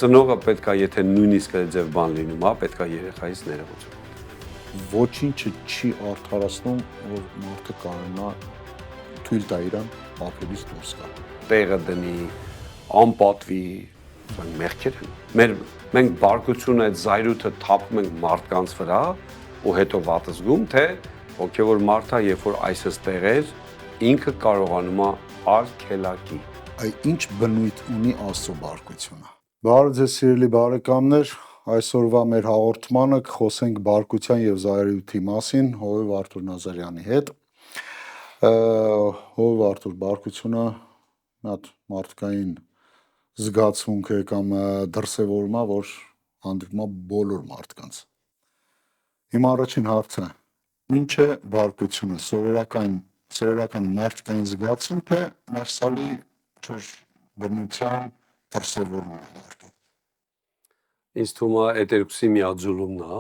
ծնողը պետք է եթե նույնիսկ ձև բան լինում, պետք է երեխայից ներողություն։ Ոչինչը չի արդարացնում, որ մարդը կարողանա թույլ տա իրան ապրելից դուրս գալ։ Տեղը դնի, անպատվի, մեղքեր են։ Մենք բարկությունը այդ զայրույթը թափում ենք մարդկանց վրա ու հետո վատ զգում, թե հոգևոր մարդը, երբ որ այսպես տեղեր, ինքը կարողանում է արգելակի։ Ինչ բնույթ ունի Աստծո բարկությունը։ Բարև ձեզ սիրելի բարեկամներ, այսօրվա մեր հաղորդմանը կխոսենք բարկության եւ զայրույթի մասին Հովիվ Արթուր Նազարյանի հետ։ Հովիվ Արթուր, բարկությունը մի հատ մարդկային զգացմունք է կամ դրսևորում է, որ հանդիպում է բոլոր մարդկանց։ Հիմա առաջին հարցը. ինչ է բարկությունը, սովորական մարդկային զգացմունք թե ներսալի բնության դրսևորում է։ Ինձ թվում է այդ երկուսի միաձուլումն է։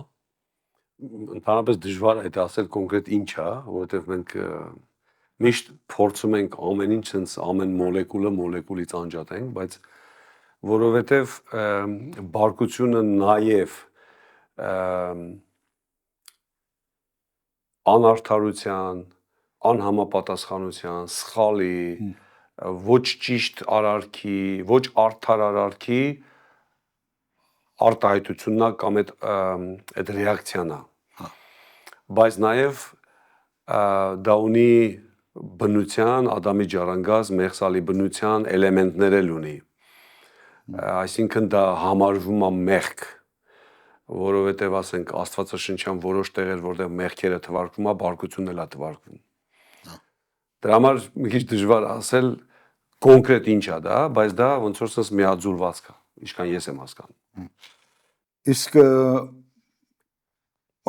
Ընդհանրապես դժվար է դա ասել կոնկրետ ինչ է, որովհետև մենք միշտ փորձում ենք ամեն ինչ sense ամեն մոլեկուլից անջատենք, բայց որովհետև բարկությունը նաև անարդարության, անհամապատասխանության, սխալի, ոչ ճիշտ արարքի, ոչ արդար արարքի արտահայտությունն է կամ այդ ռեակցիան է։ Բայց նաև դա ունի բնության, Ադամի ջառանգած մեղսալի բնության էլեմենտներ էլ ունի։ Այսինքն դա համարվում է մեղք, որովհետև ասենք Աստվածաշնչյան որոշ տեղեր, որտեղ մեղքերը թվարկվում է, բարկությունն էլ է թվարկվում։ Դրա համար մի քիչ դժվար ասել կոնկրետ ինչ է դա, բայց դա ոնց որ ասես միաձուլվածք է, ինչքան ես եմ հասկանում։ Իսկ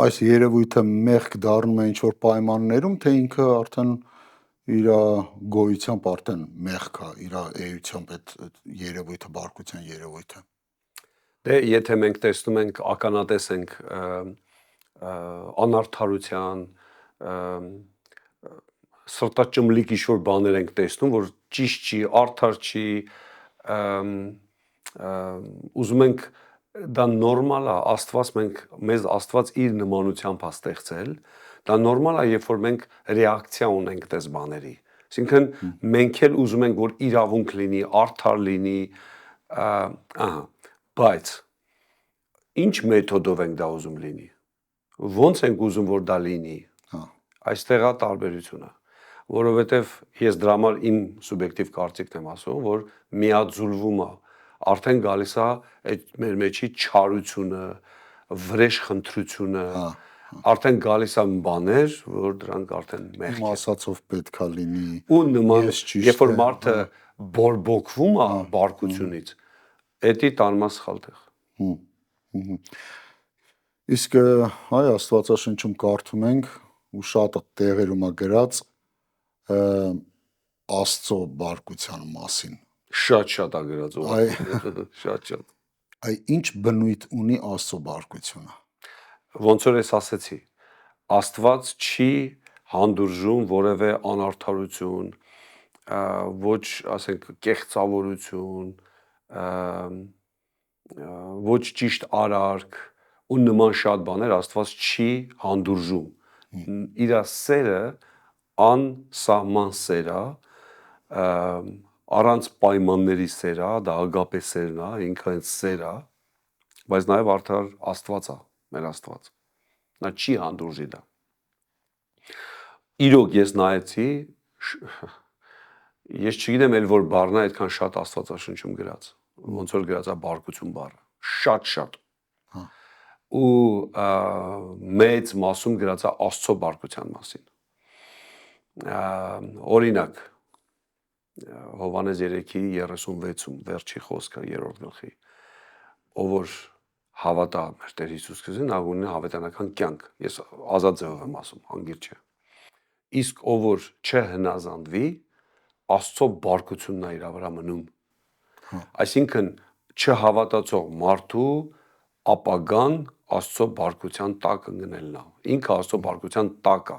այս երևույթը մեղք դառնում է ինչ-որ պայմաններում, թե ինքը արդեն իր գոյությամբ արդեն մեղք է, իր էությամբ այդ երևույթը, բարկության երևույթը։ Դե եթե մենք տեսնում ենք, ականատես ենք անարդարության, սրտաճմլիկ ինչ-որ բաներ ենք տեսնում, որ ճիշտ չի, արդար չի, ուզում ենք դա նորմալ է, մեզ Աստված իր նմանությամբ է ստեղծել, դա նորմալ է, երբ որ մենք ռեակցիա ունենք դες բաների։ Այսինքն մենք էլ ուզում ենք, որ իրավունք լինի, արդար լինի, բայց ինչ մեթոդով ենք դա ուզում լինի։ Ոնց ենք ուզում, որ դա լինի։ Այստեղ է տարբերությունը, որովհետև ես դրա համար իմ սուբյեկտիվ կարծիքն եմ ասում, որ միաձուլվում է, արդեն գալիս է այդ մեր մեջի չարությունը, վրեժխնդրությունը, արդեն գալիս է բաներ, որ դրանք արդեն մեղք են։ Ասածով պետքա լինի։ Ու նման, երբ որ մարդը բորբոքվում է բարկությունից, էդի տանմա սխալ տեղ։ Իսկ այ Աստվածաշնչում կարդում ենք ու շատ տեղերում է գրած Աստծո բարկության մասին։ Շատ է գրած ու շատ։ Ինչ բնույթ ունի Աստծո բարկությունը։ Ոնց որ ես ասեցի, Աստված չի հանդուրժում որևէ անարդարություն, ոչ, ասենք, կեղծավորություն, ոչ ճիշտ արարք ու նման շատ բաներ Աստված չի հանդուրժում։ Իր սերը անսահման սեր է, առանց պայմանների սեր է, դա ագապե սերն է, ինքը հենց սեր է, բայց նաև արդար Աստված է, մեր Աստված։ Նա չի հանդուրժի դա։ Իրոք ես նայեցի, ես չգիտեմ էլ որ բառն է այդքան շատ Աստվածաշնչում գրած, ոնց որ գրած է բարկություն բառը, շատ։ Ու մեծ մասում գրած է Աստծո բարկության մասին։ Օրինակ, Հովհաննես 3:36-ում վերջի խոսքը 3-րդ գլխի, ով որ հավատա մեր Տեր Հիսուս Քրիստոսին, նա ունի հավիտենական կյանք։ Ես ազատ ձևով եմ ասում, անգիր չէ։ Իսկ ով որ չհնազանդվի, Աստծո բարկությունն է իր վրա մնում։ Այսինքն չհավատացող մարդու ապագան Աստծո բարկության տակ ընկնելն է։ Ինքը Աստծո բարկության տակ է։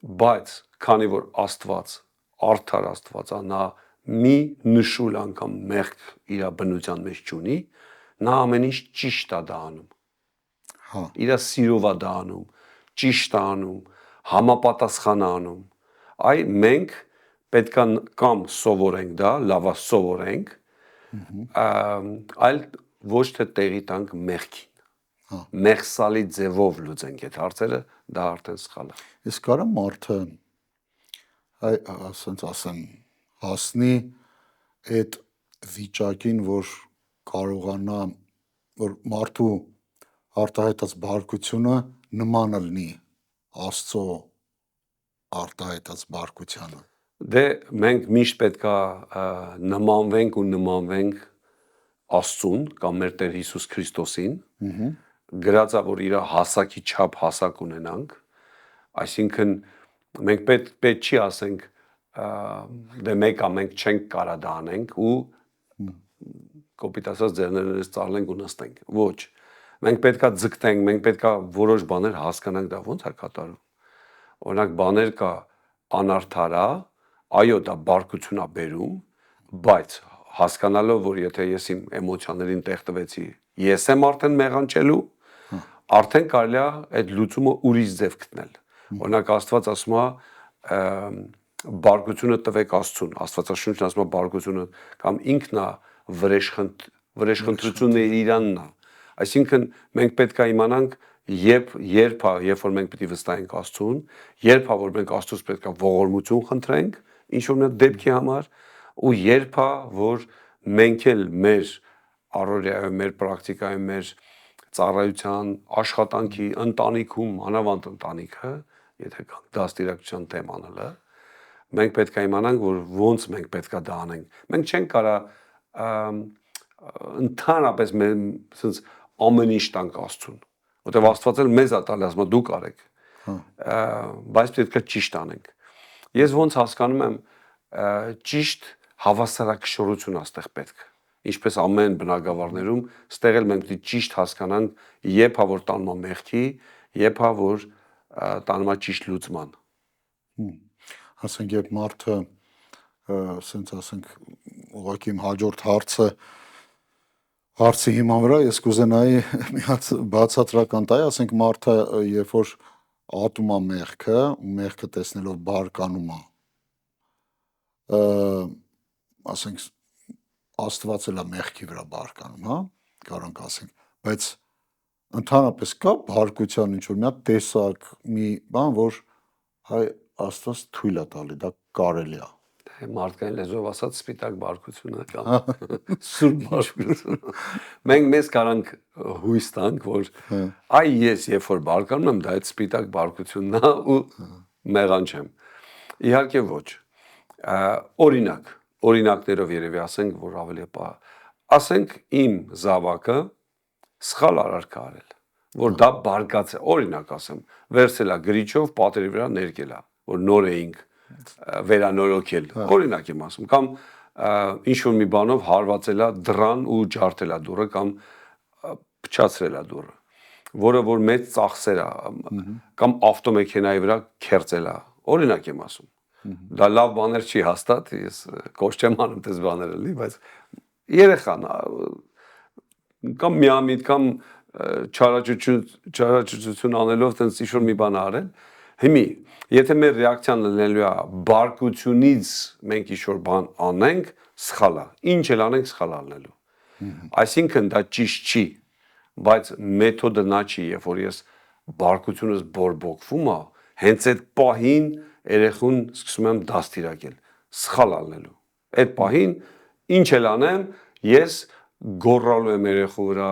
Բայց քանի որ Աստված արդար Աստված է, նա մի նշուլ անգամ մեղք իր բնության մեջ չունի, նա ամեն ինչ ճիշտ է դա անում։ Հա։ Իր սիրով է դա անում, ճիշտ է անում, համապատասխան է անում։ Այ մենք պետքա կամ սովորենք դա, լավա սովորենք, այլ ոչ թե տեղի տանք մեղքին։ Հա։ Մեղսալի ձևով լուծենք այդ հարցերը, դա արդեն սխալ է։ Իսկ կարա մարդը ասենց ասեմ հասնի այդ վիճակին, որ կարողանա, որ մարդու արտահայտած բարկությունը նման լինի Աստծո արտահայտած բարկությանը։ Դե մենք միշտ պետքա նմանվենք Աստծուն կամ մեր Տեր Հիսուս Քրիստոսին, գրածա որ իր հասակի չափ հասակ ունենանք, այսինքն մենք պետք չի ասենք դե մեկա մենք չենք կարա դա անենք ու կոպիտ ասած ձեռներս ծալենք ու նստենք։ Ոչ։ Մենք պետքա ձգտենք, մենք պետքա որոշ բաներ հասկանանք դա ոնց է կատարում։ Օրինակ բաներ կա անարդարա, այո դա բարկություն է բերում, բայց հասկանալով որ եթե ես իմ էմոցիաներին տեղ տվեցի, ես եմ արդեն մեղանչելու, արդեն կարելի է այդ լուծումը ուրիշ ձև գտնել։ Օրինակ Աստված ասում է բարկությունը տվեք Աստծուն, Աստվածաշունչն ասում է բարկությունը կամ ինքն է վրեժխնդրությունը իրանն է։ Այսինքն մենք պետք է իմանանք երբ որ մենք պետք է վստահենք Աստծուն, երբ որ մենք Աստծուց պետք է ողորմություն խնդրենք ինչ որ մի դեպքի համար ու երբ որ մենք էլ մեր առօրյայում, մեր պրակտիկայում, մեր ծառայության, աշխատանքի, ընտանիքում, անավանդ ընտանիքը, եթե կան դաստիարակության թեմաները, մենք պետք է իմանանք, որ ոնց մենք պետք է դա անենք։ Մենք չենք կարա ընդհանրապես sense ամեն ինչ տանք Աստծուն, որտեղ Աստված էլ մեզ է տալի, ասում է դուք արեք, բայց պետք է ճիշտ անենք։ Ես ոնց հասկանում եմ, ճիշտ հավասարակշռություն աստեղ պետք, ինչպես ամեն բնագավառներում, ստեղ էլ մենք պետք է ճիշտ հասկանանք, երբ որ տանում է մեղքի, երբ որ տանում է ճիշտ լուծման։ Ասենք երբ մարդը ասենք ասենք ուղղակի իմ հաջորդ հարցի հիման վրա ես կուզենայի մի հատ բացատրական տալ, ասենք մարդը երբ որ ատում է մեղքը ու մեղքը տեսնելով բարկանում է, ասենք Աստված էլ է մեղքի վրա բարկանում, հա, կարանք ասենք, բայց ընդհանրապես կա բարկության ինչ որ մի հատ տեսակ, մի բան, որ հայ Աստված թույլ է տալի, դա կարելի է։ Մարդկային լեզվով ասած սպիտակ բարկությունը կամ սուրբ բարկությունը։ Մենք մեզ կարանք հույս տանք, որ այ ես երբ որ բարկանում եմ, դա այդ սպիտակ բարկությունն է ու մեղանչեմ։ Իհարկե ոչ։ Օրինակներով երևի ասենք, որ ավելի ասենք իմ զավակը սխալ արարք արել, որ դա բարկած է, օրինակ ասեմ, վերցել է գրիչով պատերի վրա ներկել է, որ նոր էինք վերանորոգել, օրինակ եմ ասում, կամ ինչ որ մի բանով հարվածել է դռան ու ջարդել է դուռը կամ փչացրել է դուռը, որը որ մեծ ծախսեր է, կամ ավտոմեքենայի վրա քերծել է, օրինակ եմ ասում։ Դա լավ բաներ չի հաստատ, ես կոչ չեմ անում դες բաները լի, բայց երեխան կամ միամիտ կամ չարաճճություն անելով տենց ինչ որ մի բան արել, հիմի եթե մեր ռեակցիան լինելու է բարկությունից մենք ինչ որ բան անենք, սխալ է, ինչ էլ անենք սխալ անելու։ Այսինքն դա ճիշտ չի, բայց մեթոդը նա չի, երբ որ ես բարկությունս բորբոքվում է, հենց այդ պահին երեխուն սկսում եմ դաստիարակել, սխալ անելու։ Այդ պահին ինչ էլ անեմ, ես գոռալու եմ երեխու վրա,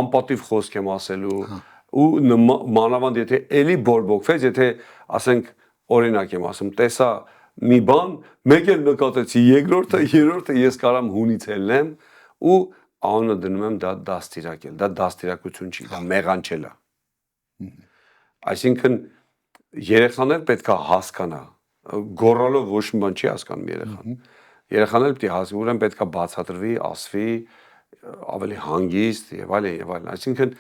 անպատիվ խոսք եմ ասելու ու մանավանդ եթե էլի բորբոքվեց, եթե ասենք օրինակ եմ ասում, տեսա մի բան, մեկ էլ նկատեցի, երկրորդը, երրորդը ես կարամ հունից ելնեմ ու անունը դնում եմ դա դաստիարակել, դա դաստիարակություն չի, դա մեղանչել է։ Այսինքն երեխաներ պետք է հասկանա, գոռալով ոչ մի բան չի հասկանում երեխան։ Երեխաները պետք է հասկանա, ուրեմն պետք է բացատրվի, ասվի, ավելի հանգիստ եւ այլն եւ այլն։ Այսինքն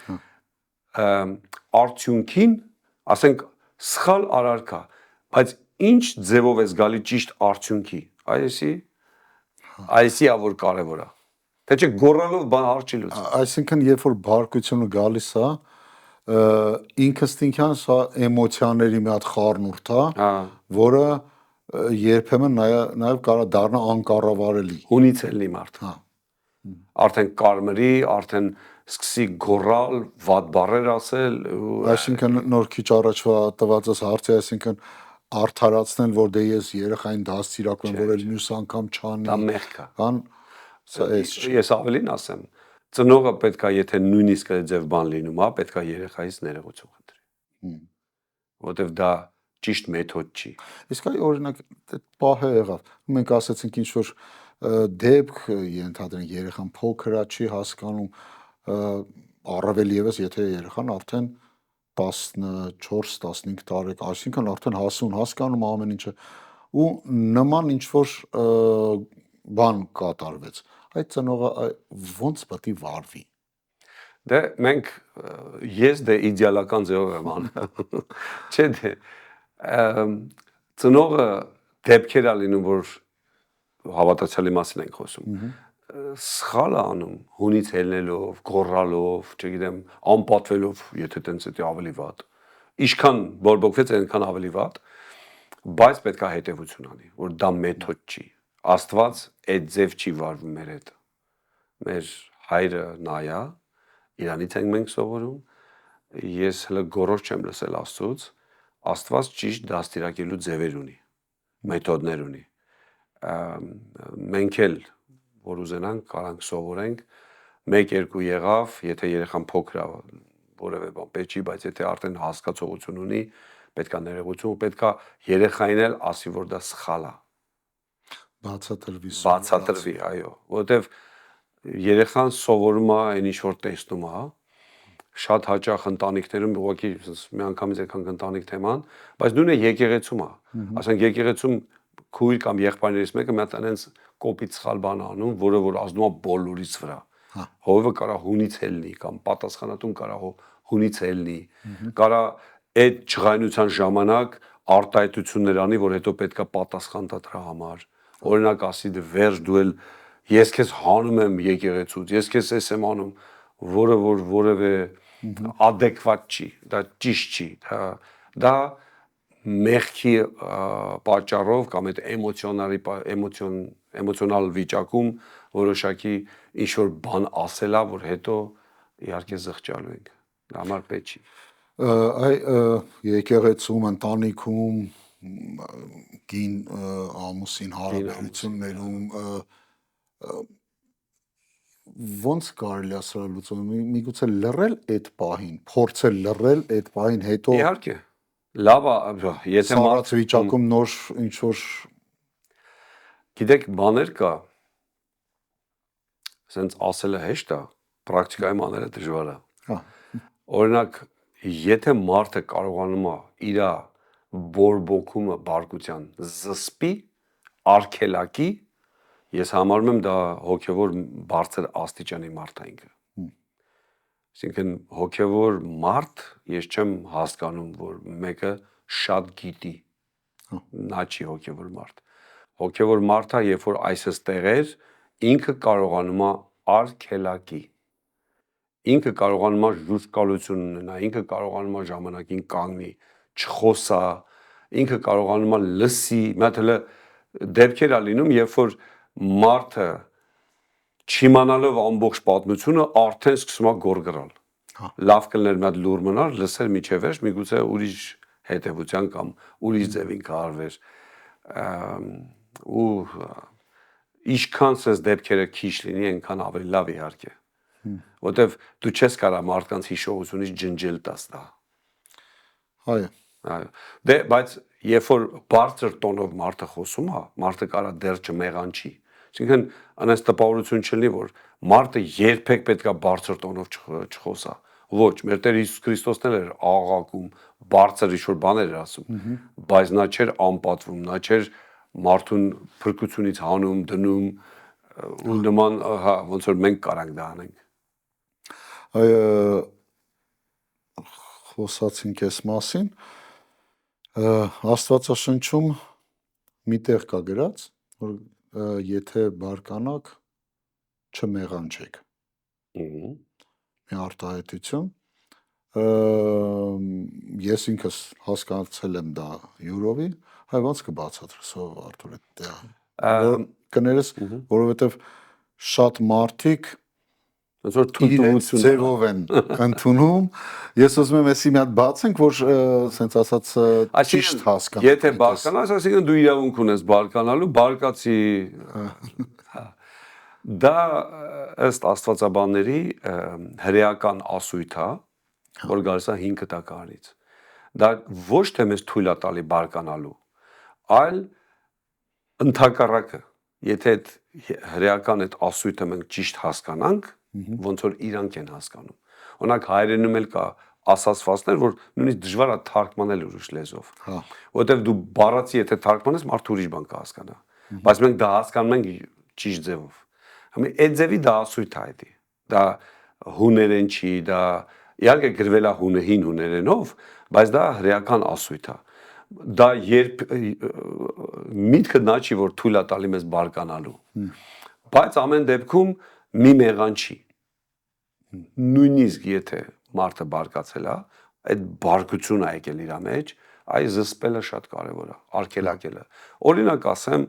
արդյունքին, ասենք սխալ արարքա, բայց ինչ ձևով ես գալի ճիշտ արդյունքի, այսի Այսի ա որ կարևոր է։ Թե չէ գոռալով բան հարց չի լուծվում։ Այսինքն երբ որ բարկությունը գալիս է, ինքնստինքյան սա էմոցիաների մի հատ խառնուրդ է, Հա, որը երբեմն նաև կարող դառնա անկառավարելի։ հունից ելնի մարդ։ Հա։ Արդեն կարմրի, արդեն սկսի գոռալ, վատ բառեր ասել ու Այսինքն նոր քիչ առաջվա տվածս հարցը, այսինքն արդարացնել, որ դե ես երեխային դաստիարակում եմ, որ էլ մյուս անգամ դա չանի, մեղք է։ բան, սա էս չի։ Ես ավելին ասեմ, ծնողը պետքա եթե նույնիսկ ձև բան լինում, հա, պետքա երեխայից ներողություն խնդրի։ Որտեվ դա ճիշտ մեթոդ չի։ Իսկ այ օրինակ այդ պահը եղավ։ Մենք ասացինք ինչ որ դեպք ենթադրենք երեխան փոքր է, չի հասկանում, առավել եւս եթե երեխան արդեն 14-15 տարեկան, այսինքն արդեն հասուն հասկանում ամեն ինչը ու նման ինչ որ բան կատարվեց։ Այդ ծնողը ո՞նց պետք է վարվի։ Դե մենք ես դե իդեալական ձևով եմ անում։ Չէ՞ դե ծնողը դեպքեր ա լինում, որ հավատացյալի մասին ենք խոսում։ Սխալ է անում, հունից ելնելով, գոռալով, չգիտեմ, անպատվելով, եթե տենց է ավելի վատ։ Ինչքան բորբոքվեց, այնքան ավելի վատ, բայց պետք է հետևություն անի, որ դա մեթոդ չի։ Աստված այդ ձև չի վարվում մեր հետ։ Մեր հայրը նա է, իրանից ենք մենք սովորում, ես հələ գորոշ չեմ լսել Աստծուց, Աստված ճիշտ դաստիարակելու ձևեր ունի, մեթոդներ ունի։ Մենք էլ որ ուզենանք, կարանք սովորենք, 1-2 եղավ, եթե երեխան փոքր է, որևէ բան պետք չի, բայց եթե արդեն հասկացողություն ունի, պետքա ներողություն, պետքա երեխային էլ ասի, որ դա սխալ է։ Բացատրվի, այո, որովհետև երեխան սովորում է այն ինչ որ տեսնում է, շատ հաճախ ընտանիքներում ուղղակի մի անգամից եկանք ընտանիք թեման, բայց նույնը եկեղեցում է։ Ասենք եկեղեցում քույր կամ եղբայրներից մեկը մի հատ այնց կոպիտ սխալ բան անում, որը որ ազդում է բոլորից վրա։ Հովը կարա հունից ելնի կամ պատասխանատուն կարա հունից ելնի, կարա այդ ջղայնության ժամանակ արտահայտություններ անի, որ հետո պետքա պատասխան տա դրա համար։ Օրինակ ասի դե վերջ դու էլ ես քեզ հանում եմ եկեղեցուց, ես քեզ էս եմ անում, որը որ որևէ adekvat չի, դա ճիշտ չի, դա մեղքի պատճառով կամ այդ էմոցիոնալ վիճակում որոշակի ինչ որ բան ասելա, որ հետո իհարկե զղջալու ենք։ Դա համար պետք չի։ Այ եկեղեցում, ընտանիքում, կին ամուսին հարաբերություններում ոնց կարելի է սրա լուծում, միգուցե լռել այդ պահին, փորձել լռել այդ պահին, հետո Իհարկե, լավ է, եթե մարդ վիճակում նոր ինչ որ գիտեք, բաներ կա, ասենց ասելը հեշտ է, պրակտիկայում անելը դժվար է։ Օրինակ, եթե մարդը կարողանում է իր բորբոքումը բարկության զսպի, արգելակի, ես համարում եմ դա հոգևոր բարձր աստիճանի մարդ է ինքը։ Այսինքն հոգևոր մարդ, ես չեմ հասկանում, որ մեկը շատ գիտի, նա չի հոգևոր մարդ։ Հոգևոր մարդը, երբ որ այսս տեղեր, ինքը կարողանում է արգելակի, ինքը կարողանում է ժուշկալություն ունենա, ինքը կարողանում է ժամանակին կանգնի, չխոսա, ինքը կարողանում է լսի, մի հատ հələ դեպքեր ա լինում, երբ որ մարդը չիմանալով ամբողջ պատմությունը արդեն սկսում է գոռգռալ։ Լավ կլներ մի հատ լուր մնար, լսեր միջև վերջ, միգուցե ուրիշ հետևության կամ ուրիշ ձևին կարվեր։ Ու ինչքան sense դեպքերը քիչ լինի, այնքան ավելի լավ իհարկե։ Որտեվ դու չես կարող մարդկանց հիշողությունից ջնջել տաս դա։ Այո։ Այո։ Դե բայց երբ որ բարձր տոնով մարդը խոսում է, մարդը կարա դեռ չմեղանչի։ Այսինքն անես տպավորություն չլինի, որ մարդը երբեք պետքա բարձր տոնով չխոսա։ Ոչ, մեր Տեր Հիսուս Քրիստոսն էլ էր աղաղակում, բարձր ինչ-որ բաներ էր ասում, բայց նա չէր անպատվում, նա չէր մարդուն փրկությունից հանում, դնում ու նման, հա, ոնց որ մենք կարանք դա անենք։ Այո, խոսացինք այս մասին, Աստվածաշնչում մի տեղ կա գրած, որ եթե բարկանաք չմեղանչեք։ Ահա։ Մի արտահայտություն ես ինքս հասկացել եմ դա յուրովի, հայ ոնց կբացատրես ով Արթուր դա կներես, որովհետև շատ մարդիկ Ոնց որ իրենց թույլտվություն ձևով են ընդունում, ես ուզում եմ էսի մի հատ բացենք, որ սենց ասած ճիշտ հասկանանք։ Եթե բարկանաս, այսինքն դու իրավունք ունես բարկանալու, բարկացի դա ըստ աստվածաբանների հրեական ասույթ է, որ գալիս է 5 տականից։ Դա ոչ թե մեզ թույլ է տալի բարկանալու, այլ ընդհակառակը, եթե այդ հրեական այդ ասույթը մենք ճիշտ հասկանանք, ոնց որ իրանք են հասկանում։ Օրինակ հայերենում էլ կա ասացվածներ, որ նույնիսկ դժվար է թարգմանել ուրիշ լեզվով։ Որտեվ դու բառացի եթե թարգմանես, մարդը ուրիշ բան կհասկանա։ Բայց մենք դա հասկանում ենք ճիշտ ձևով։ Համի այդ ձևի դա ասույթ է այդի։ Դա հուներեն չի, դա իհարկե գրվել է հին հուներենով, բայց դա հրեական ասույթ է։ Դա երբ միտքը նա չի, որ թույլ է տալի մեզ բարկանալու։ Բայց ամեն դեպքում մի մեղան չի։ Նույնիսկ եթե մարդը բարկացել է, այդ բարկությունը է եկել իր մեջ, այ զսպելը շատ կարևոր է, արգելակելը։ Օրինակ ասեմ,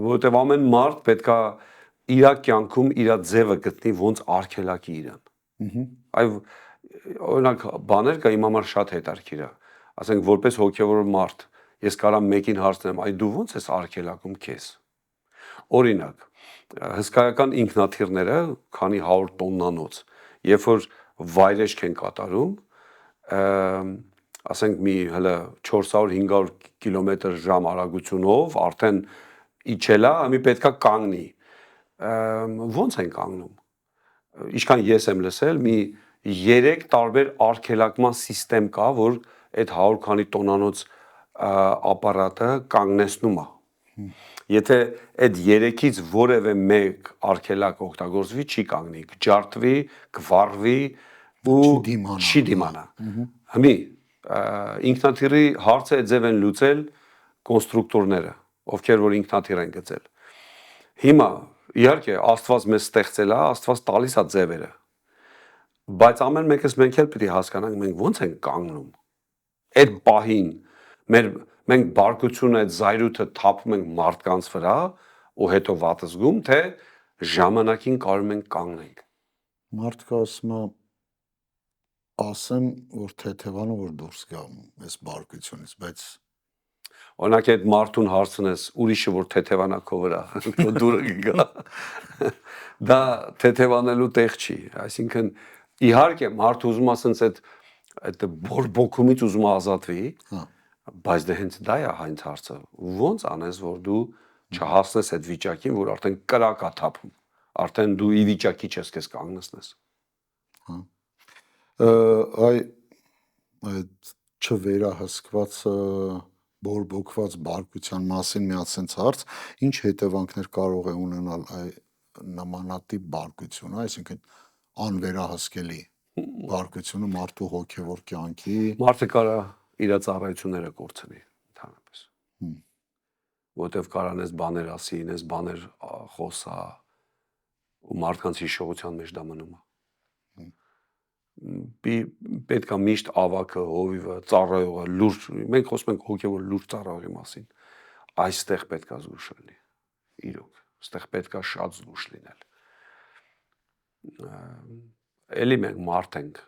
որովհետև ամեն մարդ պետքա իր կյանքում իր ձևը գտնի ոնց արգելակի իրան։ Այ օրինակ բաներ կա իմ համար շատ հետաքրքիր է։ Ասենք որպես հոգևոր մարդ, ես կարամ մեկին հարցնեմ, այ դու ոնց ես արգելակում քեզ։ Օրինակ, հսկայական ինքնաթիռները, քանի 100 տոննանոց, երբ որ վայրեջք են կատարում, ասենք մի հələ 400-500 կմ/ժ արագությունով արդեն իջելա, ամի պետքա կանգնի։ Ոնց են կանգնում։ Ինչքան ես եմ լսել, մի 3 տարբեր արգելակման համակարգ կա, որ այդ 100 քանի տոննանոց ապարատը կանգնեցնում է։ Եթե այդ 3-ից որևէ մեկ արգելակ օգտագործվի, չի կանգնի, կջարդվի, կվառվի ու չի դիմանա։ Հիմի ինքնաթիռի հարցը ձև են լուծել կոնստրուկտորները, ովքեր որ ինքնաթիռ են գծել։ Հիմա իհարկե Աստված մեզ ստեղծել է, Աստված տալիս է ձևերը։ Բայց ամեն մեկս մենք էլ պետք է հասկանանք, մենք ոնց ենք կանգնում։ Այդ պահին մենք բարկությունը, այդ զայրույթը թափում ենք մարդկանց վրա ու հետո վատ զգում, թե ժամանակին կարող ենք կանգնենք։ Մարդկա ասեմ, որ թեթևանը որ դուրս գա այս բարկությունից, բայց օրինակ այդ մարդուն հարցնես, ուրիշը որ թեթևանա քո վրա, քո դուրը գա։ Դա թեթևանելու տեղ չի, այսինքն իհարկե մարդը ուզում ասենց այդ բորբոքումից ուզում ազատվի, բայց դե հենց դա է հենց հարցը։ Ոնց անես, որ դու չհասնես այդ վիճակին, որ արդեն կրակ է թափում, արդեն դու ի վիճակի չես քեզ կանգնեցնես։ Այդ չվերահսկված բորբոքված բարկության մասին մի հատ sense հարց, ինչ հետևանքներ կարող է ունենալ նմանատիպ բարկությունը, այսինքն անվերահսկելի բարկությունը մարդու հոգևոր կյանքի։ Մարդը կարա իր ծառայությունները կորցնի ընդհանրապես։ Որտեվ կարանես բաներ ասի, ինես բաներ խոսա ու մարդկանց հիշողության մեջ դա մնում է։ Պետք է միշտ ավակը, հովիվը, ծառայողը, լուրջ, մենք խոսում ենք հոգևոր լուրջ ծառայողի մասին։ Այստեղ պետք է զգուշ լինի։ Իրոք, այստեղ պետք է շատ զգուշ լինել։ Էլի մենք մարդ ենք,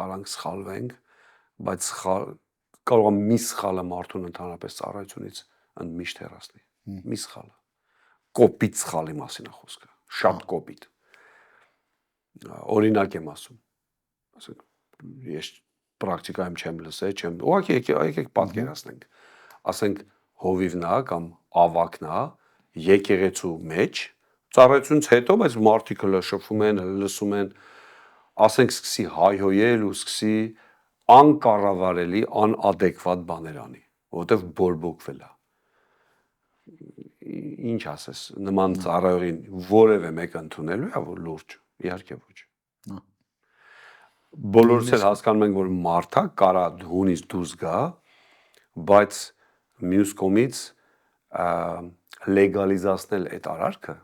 կարանք սխալվենք, բայց կարող է մի սխալը մարդուն ընդհանրապես ծառայությունից ընդմիշտ հեռացնի։ Մի սխալը։ Կոպիտ սխալի մասին է խոսքը, շատ կոպիտ։ Օրինակ եմ ասում, ասենք ես պրակտիկայում չեմ լսել, ուղղակի եկեք պատկերացնենք, ասենք հովիվն է կամ ավակն է եկեղեցու մեջ, ծառայությունից հետո, բայց մարդիկը շփվում են, լսում են, ասենք սկսի հայհոյել ու սկսի անկառավարելի, անադեկվատ բաներ անի, որովհետև բորբոքվել է։ Ինչ ասես, նման ծառայողին որևէ մեկը ընդունելու է, որ լուրջ, իհարկե ոչ։ Բոլորս էլ հասկանում ենք, որ մարդը կարա հունից դուրս գա, բայց մյուս կողմից լեգալիզացնել այդ արարքը,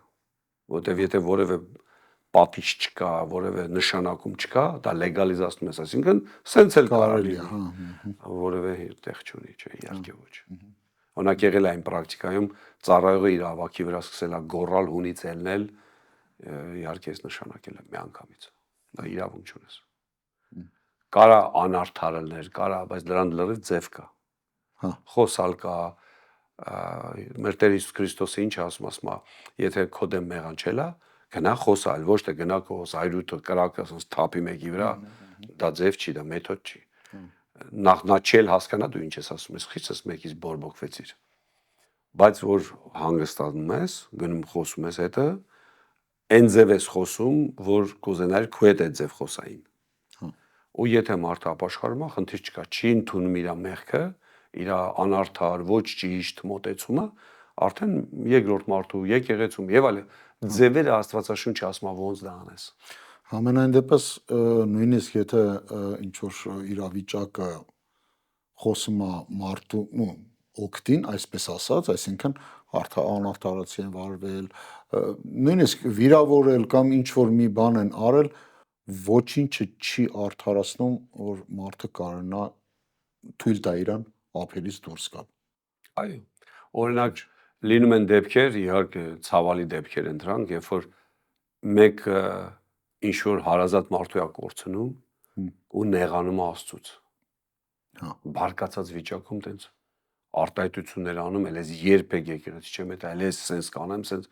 որտեվ եթե որևէ պատիժ չկա, որևէ նշանակում չկա, դա լեգալիզացնում ես, այսինքն սենց էլ կարելի է, որևէ տեղ չունի, չէ, իհարկե ոչ։ Օրինակ եղել է այն պրակտիկայում ծառայողը իր ավագի վրա սկսել է գոռալ, հունից ելնել, իհարկե ես նշանակել եմ մի անգամից, դա իրավունք չունես։ Կարա անարդար լիներ, կարա, բայց դրան լրիվ ձև կա։ Խոսալ կա, մեր Տեր Հիսուս Քրիստոսը ինչ ասում է, եթե քո դեմ մեղանչել է, գնա խոսալ, ոչ թե գնա քո զայրույթը կրակը ասես թափի մեկի վրա, դա ձև չի, դա մեթոդ չի։ Նախ նա չել հասկանա դու ինչ ես ասում ես, խիցս մեկից բորբոքվեցիր։ Բայց որ հանգստանում ես, գնում խոսում ես հետը, այն ձև ես խոսում, որ կուզենար քո հետ այդ ձև խոսային։ Ու եթե մարդը ապաշխարում է, խնդիր չկա, չի ընդունում իր մեղքը, իր անարդար, ոչ ճիշտ մոտեցումը, արդեն երկրորդ մարդու եկեղեցում եւ այլ ձևերը Աստվածաշունչը ասում է ոնց դա անես։ Համենայն դեպս նույնիսկ եթե ինչ որ իրավիճակը խոսում է մարդու օգտին, այսպես ասած, այսինքն անարդարացի են վարվել, նույնիսկ վիրավորել կամ ինչ որ մի բան են արել, ոչինչը չի արդարացնում, որ մարդը կարողանա թույլ տա իրան ափերից դուրս գալ։ Այո, օրինակ լինում են դեպքեր, իհարկե ցավալի դեպքեր են դրանք, երբ որ մեկ ինչ որ հարազատ մարդու է կորցնում ու նեղանում է Աստծուց։ Բարկացած վիճակում տենց արտահայտություններ անում, էլ ես երբեք եկեղեցի չեմ հետ, այլ ես սենց կանեմ, սենց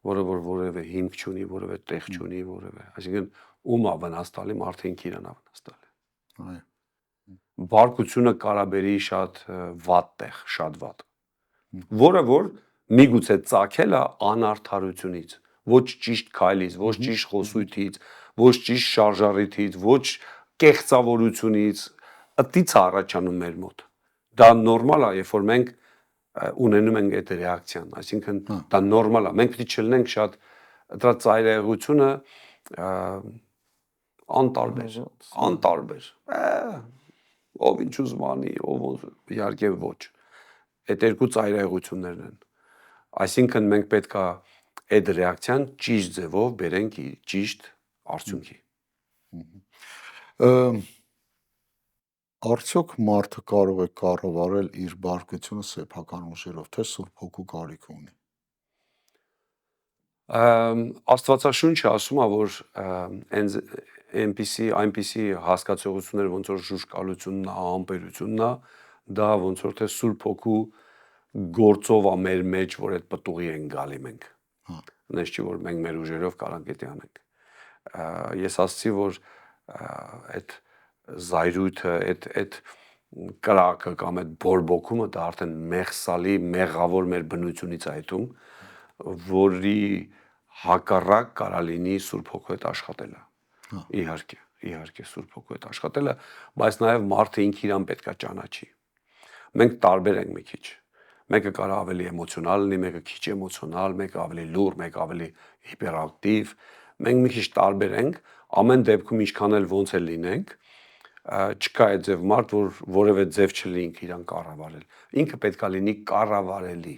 որևէ հիմք չունի, որևէ տեղ չունի, որևէ, այսինքն ում է վնաս տալի, մարդը ինքն իրան է վնաս տալի։ Այո։ Բարկությունը կարա բերի շատ վատ տեղ, շատ վատ։ Որը որ միգուցե ծագել է անարդարությունից, ոչ ճիշտ քայլից, ոչ ճիշտ խոսույթից, ոչ ճիշտ շարժառիթից, ոչ կեղծավորությունից, ըտից է առաջանում մեր մոտ։ Դա նորմալ է, երբ որ մենք ունենում ենք այդ ռեակցիան, այսինքն դա նորմալ է։ Մենք պետք է չլինենք շատ դրա ծայրահեղությունը անտարբեր։ Ով ինչ ուզում անի, ով իհարկե ոչ։ Այդ երկու ծայրահեղություններն են։ Այսինքն մենք պետք է այդ ռեակցիան ճիշտ ձևով բերենք ճիշտ արդյունքի։ Արդյոք մարդը կարող է կառավարել իր բարկությունը սեփական ուժերով, թե Սուրբ Հոգու կարիք ունի։ Աստվածաշունչը ասում է, որ այնպիսի հասկացողություններ, ոնց որ ժուժկալությունն է, ամպերությունն է, դա ոնց որ թե Սուրբ Հոգու գործով է մեր մեջ, որ այդ պտուղի են գալի մենք։ Նես չի, որ մենք մեր ուժերով կարանք դա անենք։ Ես ասացի, որ այդ զայրույթը, այդ կրակը կամ այդ բորբոքումը դա արդեն մեղսալի, մեղավոր մեր բնությունից է այդում, որի հակառակ կարա լինի Սուրբ Հոգու հետ աշխատելը։ Իհարկե Սուրբ Հոգու հետ աշխատելը, բայց նաև մարդը ինքը իրան պետքա ճանաչի։ Մենք տարբեր ենք մի քիչ։ Մեկը կարա ավելի էմոցիոնալ լինի, մեկը քիչ էմոցիոնալ, մեկը ավելի լուռ, մեկը ավելի հիպերակտիվ։ Մենք մի քիչ տարբեր ենք, ամեն դեպքում ինչքան էլ ոնց էլ լինենք, չկա այդ ձև մարդ, որ որևէ ձև չլինի ինքը իրան կառավարել։ Ինքը պետքա լինի կառավարելի։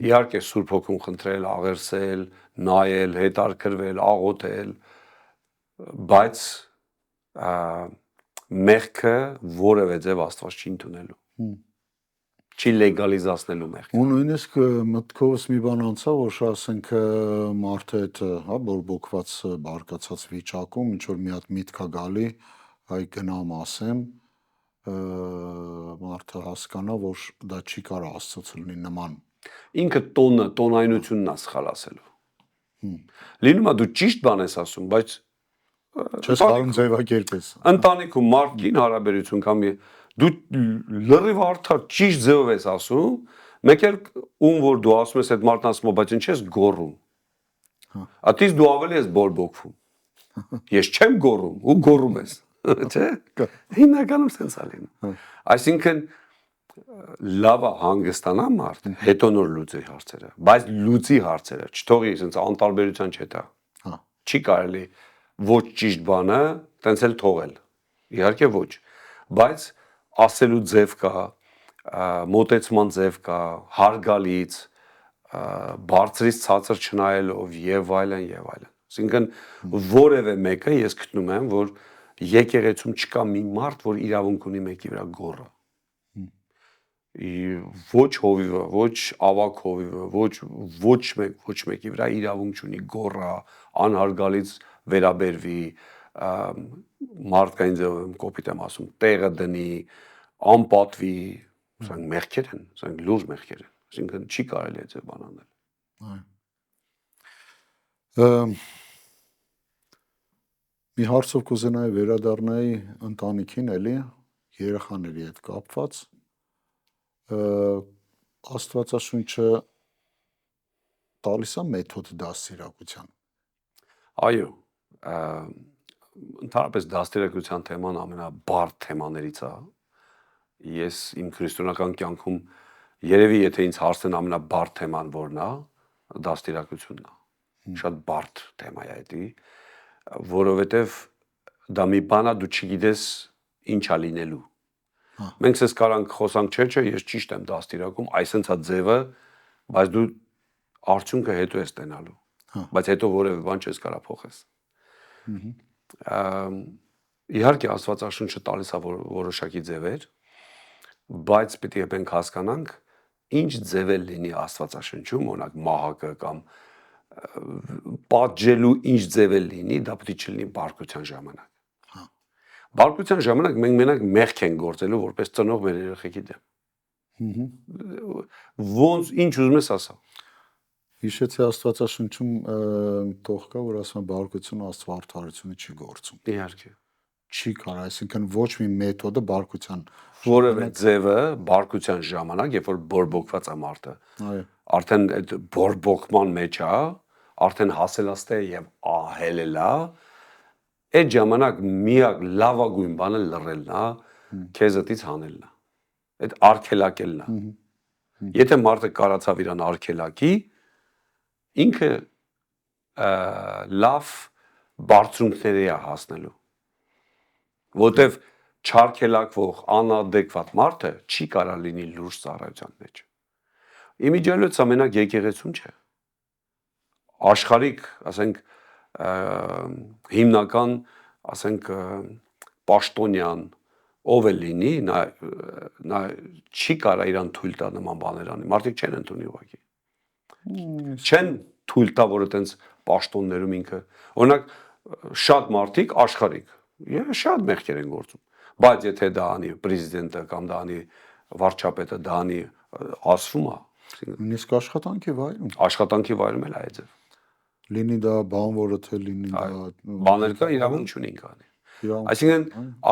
Իհարկե Սուրբ Հոգուն խնդրել, աղերսել, նայել, հետարքրվել, աղոթել, բայց մեղքը որևէ ձև Աստված չի ընդունելու։ Չի լեգալիզացնելու մեղքը։ Ու նույնիսկ մտքովս մի բան անցա, որ ասենք մարդը այդ բորբոքված բարկացած վիճակում ինչ որ մի հատ միտք է գալի, այ գնամ ասեմ, մարդը հասկանա, որ դա չի կարող Աստծոց լինի նման։ Ինքը տոնայնությունն է սխալ ասելու։ Լինում է դու ճիշտ բան ես ասում, բայց չես կարող ձևակերպես։ Ընտանիքում մարդկին հարաբերություն կամ դու լրիվ արդար ճիշտ ձևով ես ասում, մեկ էլ ում որ դու ասում ես այդ մարդն ասում է, բայց ինչ ես գոռում։ Ատից դու ավելի ես բորբոքվում։ Ես չեմ գոռում, ու գոռում ես, չէ՞։ Հիմնականում սենց է լինում։ Այսինքն լավ է հանգստանա մարդ, հետո նոր լուծի հարցերը, բայց լուծի հարցերը, չթողի սենց անտարբերության չհետա։ Չի կարելի ոչ ճիշտ բանը տենց էլ թողել։ Իհարկե ոչ, բայց ասելու ձև կա, մոտեցման ձև կա, հարգալից, բարձրից ցածր չնայելով եւ այլն եւ այլն։ Այսինքն որևէ մեկը ես գտնում եմ, որ եկեղեցում չկա մի մարդ, որ իրավունք ունի մեկի վրա գոռը։ Ոչ հովիվը, ոչ ավակ հովիվը, ոչ մեկի վրա իրավունք չունի գոռա, անհարգալից վերաբերվի, մարդկային ձևով եմ կոպիտ եմ ասում, տեղը դնի, անպատվի, սրանք մեղքեր են, սրանք լուրջ մեղքեր են, այսինքն չի կարելի այդ բան անել։ Մի հարցով կուզենայի վերադառնայի ընտանիքին էլի, երեխաների հետ կապված, Աստվածաշունչը տալիս է մեթոդ դաստիարակության։ Այո, ընդհանրապես դաստիարակության թեման ամենաբարդ թեմաներից է։ Ես իմ քրիստոնեական կյանքում երևի եթե ինձ հարցնեն ամենաբարդ թեման որն է, դաստիարակությունն է։ Շատ բարդ թեմա է դա, որովհետև դա մի բան է դու չգիտես ինչ է լինելու։ Մենք ցես կարանք խոսանք չէ, ես ճիշտ եմ դաստիարակում, այսինքն է ձևը, բայց դու արդյունքը հետո ես ստենալու։ Բայց հետո որևէ բան չես կարա փոխես։ Իհարկե Աստվածաշունչը տալիս է որոշակի ձևեր, բայց պետք է մենք հասկանանք ինչ ձևեր լինի Աստվածաշունչում, օրինակ մահակը կամ պատժելու ինչ ձևեր լինի, դա պետք է չլինի բարկության ժամանակ։ Բարկության ժամանակ մենք մենակ մեղք ենք գործելու որպես ծնող մեր երեխեքի դեմ։ Ոնց ինչ ուզում ես ասա։ Հիշեցի Աստվածաշունչում տող կա, որ ասում է բարկությունը Աստծո արդարությունը չի գործում։ Իհարկե։ Չի կարող, այսինքն ոչ մի մեթոդը բարկության որևէ ձևը բարկության ժամանակ, երբ որ բորբոքված է մարդը, արդեն այդ բորբոքման մեջ է, արդեն հասելաստե եւ ահելել է, այդ ժամանակ միակ լավագույն բանը լռելն է, քեզտից հանելն է։ Այդ արգելակելն է։ Եթե մարդը կարացավ իրան արգելակի, ինքը լավ բարձունքների է հասնելու։ Որտեվ չարգելակվող, անադեկվատ մարդը չի կարա լինի լուրջ ծառայության մեջ։ Իմիջիալոց ամենակ եկեղեցում չէ։ Աշխարհիկ, ասենք, հիմնական, ասենք, պաշտոնյան, ով է լինի, նա չի կարա իրան թույլ տա նման բաներ անի։ Մարդիկ չեն ընդունի ուղղակի։ Չեն թույլ տա, որ այտենց պաշտոններում ինքը, օրինակ, շատ մարդիկ աշխարհիկ, շատ մեղքեր են գործում, բայց եթե դա անի պրեզիդենտը կամ դա անի վարչապետը, դա անի ասվում է։ Նույնիսկ աշխատանքի վայրում։ Աշխատանքի վայրում էլ այդ է։ Լինի դա բանվորը թե լինի դա բաներ կա իրավունք չունի ինքանի։ Այսինքն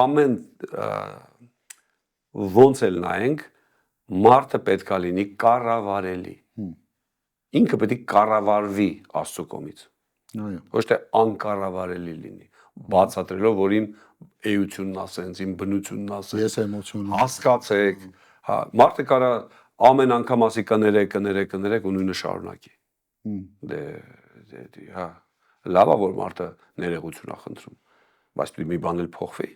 ամեն ոնց էլ նայենք, մարդը պետքա լինի կառավարելի։ Ինքը պետք է կառավարվի Աստծո կողմից։ Ոչ թե անկառավարելի լինի, բացատրելով, որ իմ էությունն ասենց, իմ բնությունն ասենց։ Ես էմոցիոն հասկացեք, հա, մարդը կարա ամեն անգամ ասի կներեք ու նույնը շարունակի։ Հա, լավ է որ մարդը ներողություն է խնդրում, բայց դու մի բան էլ փոխվի։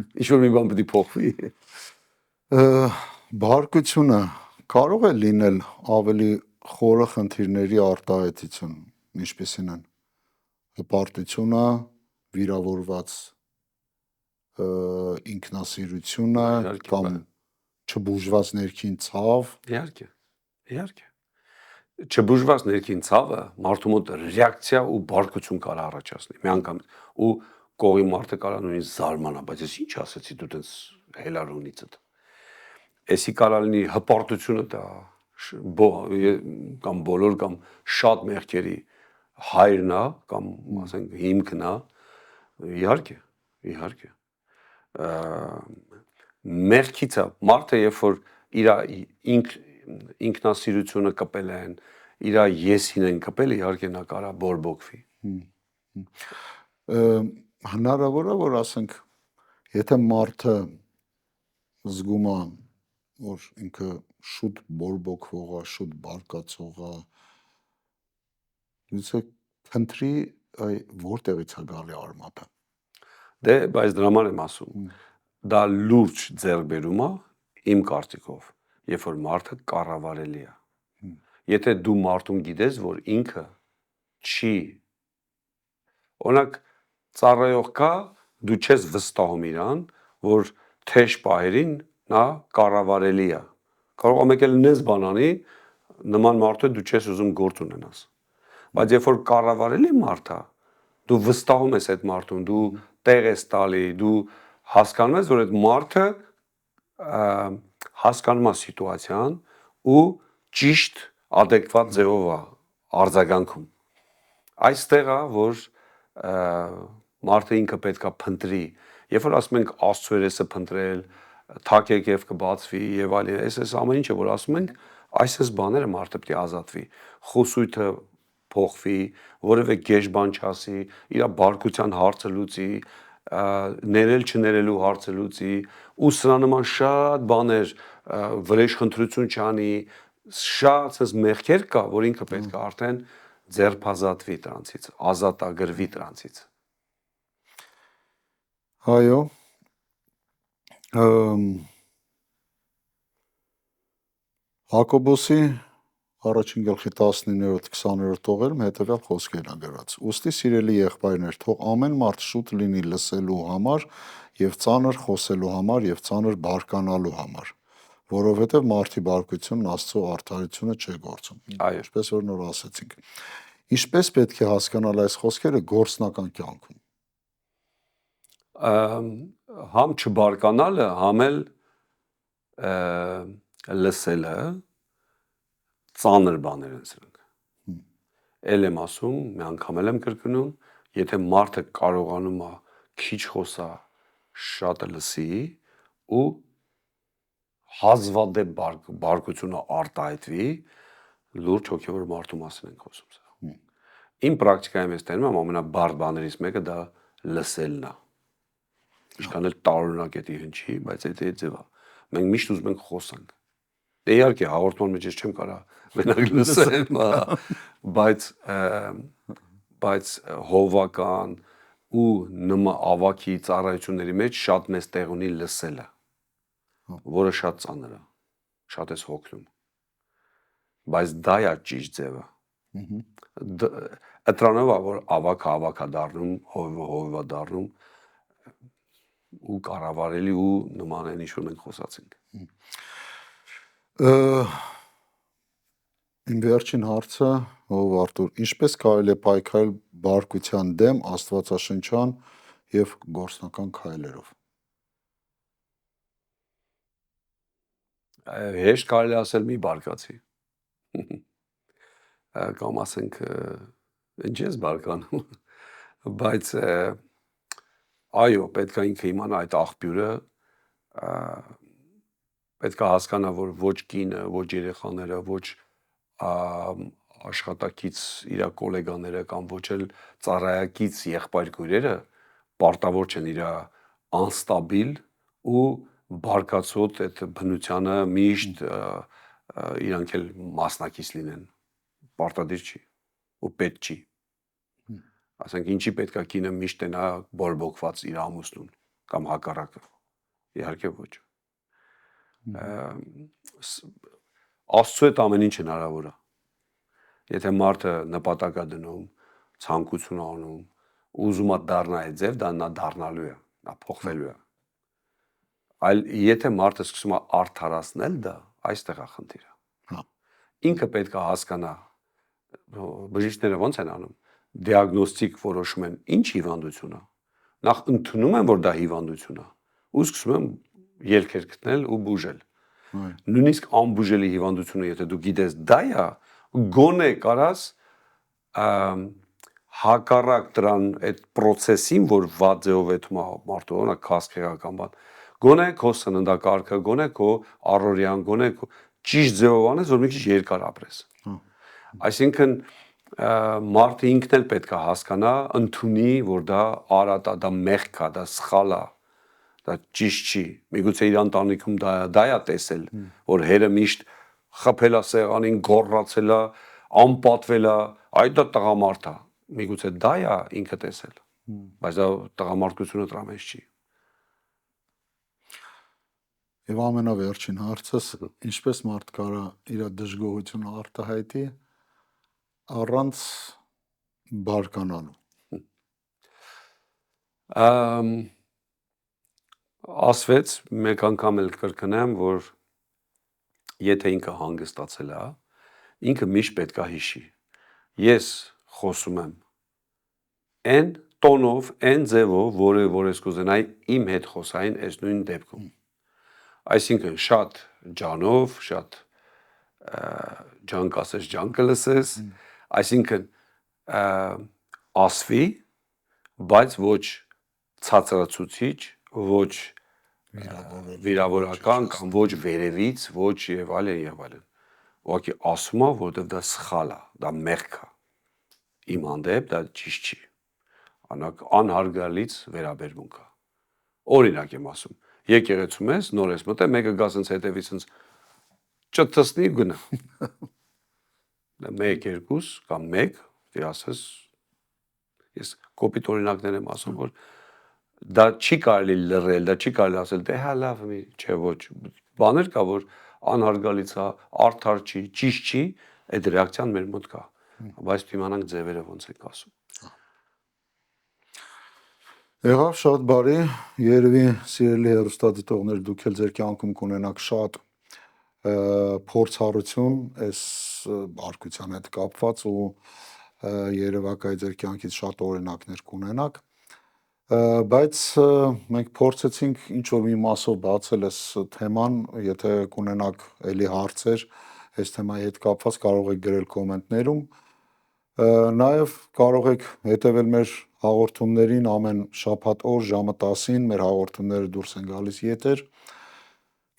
Ինչ որ մի բան պետք է փոխվի։ Բարկությունը կարող է լինել ավելի խորը խնդիրների արտահայտություն, ինչպիսին են հպարտությունը, վիրավորված ինքնասիրությունը կամ չբուժված ներքին ցավ։ Իհարկե։ Չբուժված ներքին ցավը մարդու մոտ ռեակցիա ու բարկություն կարող առաջացնի։ Մի անգամ ու կողի մարդը կարող նույնիսկ զարմանա, բայց ես ինչ ասեցի դու տես հելարունիցդ։ Էսի կարող լինի հպարտությունը դա կամ բոլոր կամ շատ մեղքերի հայրն է կամ ասենք հիմքն է։ Իհարկե։ Մեղքից է մարդը երբ որ իր ինքնասիրությունը կպել են, իր եսին են կպել, իհարկե նա կարա բորբոքվի։ Հնարավոր է որ ասենք եթե մարդը զգում է որ ինքը շուտ բորբոքվող է, շուտ բարկացող է, գուցե քննի որտեղից է գալի արմատը։ Դե, բայց դրա համար եմ ասում, դա լուրջ ձեռքբերում է իմ կարծիքով, երբ որ մարդը կառավարելի է։ Եթե դու մարդուն գիտես, որ ինքը չի, օրինակ ծառայող կա, դու չես վստահում իրան, որ թեժ պահերին նա կառավարելի է։ Կարող է մեկ էլ նես բանանի, նման մարդու դու չես ուզում գործ ունենաս։ Բայց երբ որ կառավարելի մարդ է, դու վստահում ես այդ մարդուն, դու տեղ ես տալի, դու հասկանում ես, որ այդ մարդը հասկանում է սիտուացիան ու ճիշտ adekvat ձևով է արձագանքում։ Այստեղ է, որ մարդը ինքը պետք է փնտրի։ Երբ որ ասում ենք Աստծո երեսը փնտրել, թակեք եւ կբացվի եւ այլն, այս ամեն ինչը որ ասում ենք, այս բաները մարդը պետք է ազատվի։ Խոսույթը փոխվի, որևէ գեշ բան չասի, իր բարկության հարցը լուծի, ներել չներելու հարցը լուծի, ու սրա նման շատ բաներ, վրեժխնդրություն չանի, շատ ասես մեղքեր կա, որ ինքը պետք է արդեն ձերբազատվի դրանցից, ազատագրվի դրանցից։ Այո։ Հակոբոսի առաջին գլխի 19-20 տողերում հետևյալ խոսքերն է գրած. Ոստի սիրելի եղբայրներ, թող ամեն մարդ շուտ լինի լսելու համար եւ ծանր խոսելու համար եւ ծանր բարկանալու համար, որովհետեւ մարդի բարկությունն Աստծո արդարությունը չէ գործում։ Այո։ Ինչպես որ նոր ասացինք։ Ինչպես պետք է հասկանալ այս խոսքերը գործնական կյանքում։ Համ չբարկանալը, համ էլ լսելը ծանր բաներ են սրանք։ Էլ եմ ասում, մի անգամ եմ կրկնում, եթե մարդը կարողանում է քիչ խոսա, շատ լսի ու հազվադեպ բարկությունը արտահայտվի, լուրջ հոգևոր մարդու մասին ենք խոսում սա։ Իմ պրակտիկայում ես տենում եմ ամենաբարդ բաներից մեկը դա լսելն է։ Ինչքան էլ տարօրինակ է հնչի, բայց այդ է ձևը։ Մենք միշտ ուզում ենք խոսանք։ Դե իհարկե հաղորդման մեջ ես չեմ կարող մենակ լսեմ, բայց հովական ու նման ավակի ծառայությունների մեջ շատ մեծ տեղ ունի լսելը, որը շատ ծանր է, շատ ես հոգնում, բայց դա է ճիշտ ձևը։ Ըտրանով է, որ ավակա դառնում, հովվա դառնում ու կառավարելի ու նման են ինչ որ մենք խոսացինք։ Իմ վերջին հարցը, ով Արտուր, ինչպես կարելի է պայքարել բարկության դեմ աստվածաշնչյան եւ գործնական քայլերով։ Հեշտ կարելի ասել մի բարկացի։ Կամ ասենք ինչ ես բարկանում, բայց այո, պետք է ինքը իմանա այդ աղբյուրը, պետք է հասկանա, որ ոչ կինը, ոչ երեխաները, ոչ աշխատակից իր գոլեգաները կամ ոչ էլ ծառայակից եղբայր-քույրերը պարտավոր չեն իր անստաբիլ ու բարկացոտ այդ բնությանը միշտ իրանք էլ մասնակից լինեն, պարտադիր չի ու պետք չի։ Ասենք ինչի պետք է կինը միշտ տենա բորբոքված իր ամուսնուն կամ հակառակը։ Իհարկե ոչ։ Աստծո հետ ամեն ինչ հնարավոր է։ Եթե մարդը նպատակ է դնում, ցանկություն անում, ուզում է դառնա այդ ձև, դա նա դառնալու է, նա փոխվելու է։ Այլ եթե մարդը սկսում է արդարացնել դա, այստեղ է խնդիրը։ Ինքը պետք է հասկանա, բժիշկները ո՞նց են անում, դիագնոստիկ որոշում են ինչ հիվանդություն է։ Նախ ընդունում են, որ դա հիվանդություն է, ու սկսում են ելքեր գտնել ու բուժել։ Նույնիսկ անբուժելի հիվանդությունը, եթե դու գիտես դա է, գոնե կարաս հակառակ դրան այդ process-ին, որ վատ ձևով էթում է մարդու, օրինակ քասքեղական բան, գոնե քո սննդակարգը, գոնե քո առօրյան, գոնե քո ճիշտ ձևով անես, որ մի քիչ երկար ապրես։ Այսինքն մարդը ինքն էլ պետք է հասկանա, ընդունի, որ դա արատ է, դա մեղք է, դա սխալ է, դա ճիշտ չի։ Միգուցե իր ընտանիքում դա է տեսել, որ հերը միշտ խփել է սեղանին, գոռացել է, անպատվել է, այ դա տղամարդ է։ Միգուցե դա է ինքը տեսել, բայց դա տղամարդկությունը դրա մեջ չի։ Եվ ամենավերջին հարցս, ինչպես մարդ կարա իր դժգոհությունը արտահայտի առանց բարկանալու։ Ասվեց, մեկ անգամ էլ կրկնեմ, որ եթե ինքը հանգստացել է, ինքը միշտ պետք է հիշի։ Ես խոսում եմ այն տոնով, այն ձևով, որ ես կուզենայի իմ հետ խոսային այս նույն դեպքում։ Այսինքն շատ ջանով, շատ ջան կասես, ջան կլսես, այսինքն ասվի, բայց ոչ ցածրացուցիչ, ոչ վիրավորական կամ ոչ վերևից, ոչ եւ այլն եւ այլն։ Ուղղակի ասում է, որովհետեւ դա սխալ է, դա մեղք է։ Իմ հանդեպ դա ճիշտ չի։ Անհարգալից վերաբերմունք է։ Օրինակ եմ ասում, եկեղեցում ես, նոր ես մտել, մեկը գա սենց հետևից սենց ճտտսնի գնա։ Դա 1-2 կամ 1, դե ասես ես կոպիտ օրինակներ եմ ասում, որ դա չի կարելի լռել, դա չի կարելի ասել, դե հա լավ մի, չէ ոչ, բաներ կա, որ անհարգալից է, արդար չի, ճիշտ չի, այդ ռեակցիան մեր մոտ կա, բայց դիմանանք ձևերը ոնց ենք ասում։ Եղավ շատ բարի, երևի սիրելի հեռուստադիտողներ, դուք էլ ձեր կյանքում կունենաք շատ փորձառություն այս բարկության հետ կապված ու երևակայ ձեր կյանքից շատ օրինակներ կունենաք, բայց մենք փորձեցինք ինչ-որ մի մասով բացել այս թեման, եթե կունենաք էլի հարցեր այս թեմայի հետ կապված, կարող եք գրել կոմենտներում, նաև կարող եք հետևել մեր հաղորդումներին ամեն շաբաթ օր ժամը 10-ին մեր հաղորդումները դուրս են գալիս եթեր։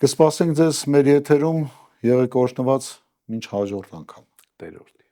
Կսպասենք ձեզ մեր եթերում, եղեք օրհնված, մինչ հաջորդ անգամ։ Տեր օրհնի։